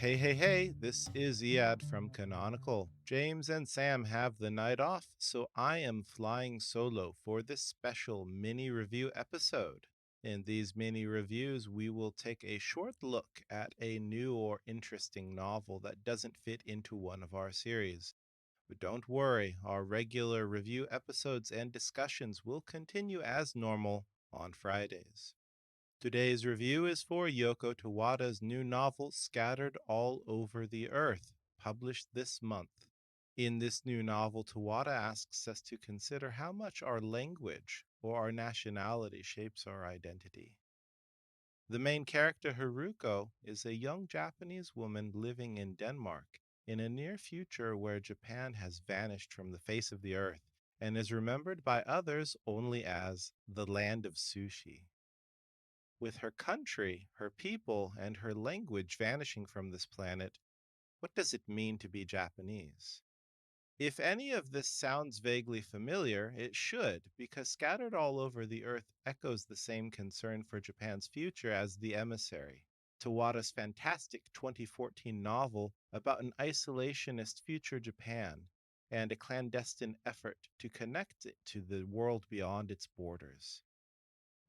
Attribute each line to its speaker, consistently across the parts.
Speaker 1: Hey, hey, hey, this is Eyad from Canonical. James and Sam have the night off, so I am flying solo for this special mini review episode. In these mini reviews, we will take a short look at a new or interesting novel that doesn't fit into one of our series. But don't worry, our regular review episodes and discussions will continue as normal on Fridays. Today's review is for Yoko Tawada's new novel, Scattered All Over the Earth, published this month. In this new novel, Tawada asks us to consider how much our language or our nationality shapes our identity. The main character, Haruko, is a young Japanese woman living in Denmark in a near future where Japan has vanished from the face of the earth and is remembered by others only as the land of sushi. With her country, her people, and her language vanishing from this planet, what does it mean to be Japanese? If any of this sounds vaguely familiar, it should, because Scattered All Over the Earth echoes the same concern for Japan's future as The Emissary, Tawada's fantastic 2014 novel about an isolationist future Japan and a clandestine effort to connect it to the world beyond its borders.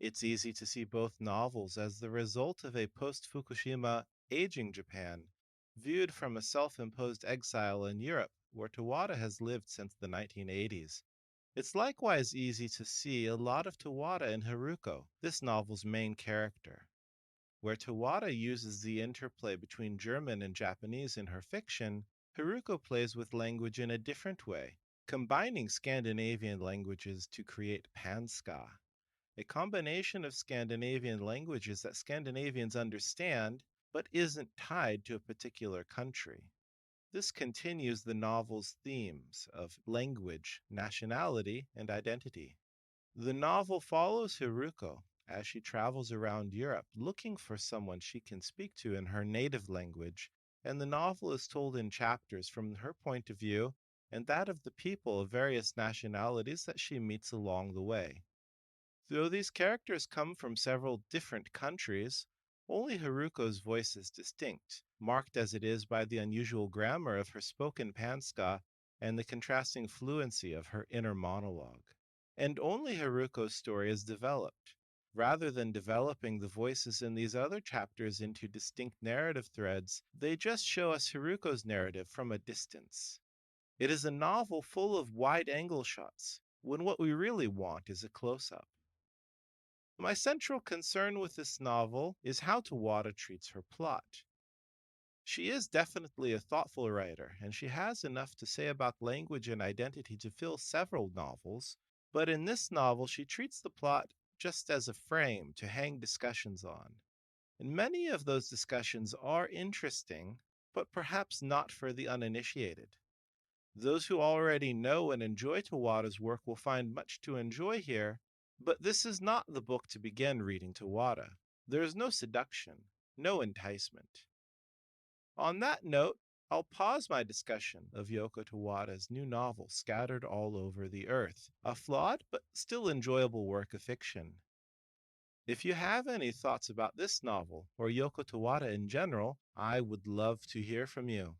Speaker 1: It's easy to see both novels as the result of a post Fukushima aging Japan, viewed from a self imposed exile in Europe, where Tawada has lived since the 1980s. It's likewise easy to see a lot of Tawada in Haruko, this novel's main character. Where Tawada uses the interplay between German and Japanese in her fiction, Haruko plays with language in a different way, combining Scandinavian languages to create Panska, a combination of Scandinavian languages that Scandinavians understand, but isn't tied to a particular country. This continues the novel's themes of language, nationality, and identity. The novel follows Haruko as she travels around Europe looking for someone she can speak to in her native language, and the novel is told in chapters from her point of view and that of the people of various nationalities that she meets along the way. Though these characters come from several different countries, only Haruko's voice is distinct, marked as it is by the unusual grammar of her spoken Panska and the contrasting fluency of her inner monologue. And only Haruko's story is developed. Rather than developing the voices in these other chapters into distinct narrative threads, they just show us Haruko's narrative from a distance. It is a novel full of wide angle shots, when what we really want is a close up. My central concern with this novel is how Tawada treats her plot. She is definitely a thoughtful writer, and she has enough to say about language and identity to fill several novels, but in this novel she treats the plot just as a frame to hang discussions on. And many of those discussions are interesting, but perhaps not for the uninitiated. Those who already know and enjoy Tawada's work will find much to enjoy here, but this is not the book to begin reading Tawada. There is no seduction, no enticement. On that note, I'll pause my discussion of Yoko Tawada's new novel, Scattered All Over the Earth, a flawed but still enjoyable work of fiction. If you have any thoughts about this novel or Yoko Tawada in general, I would love to hear from you.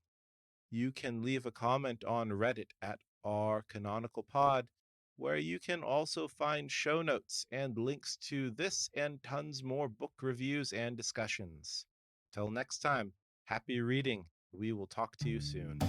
Speaker 1: You can leave a comment on Reddit at rcanonicalpod, where you can also find show notes and links to this and tons more book reviews and discussions. Till next time, happy reading. We will talk to you soon.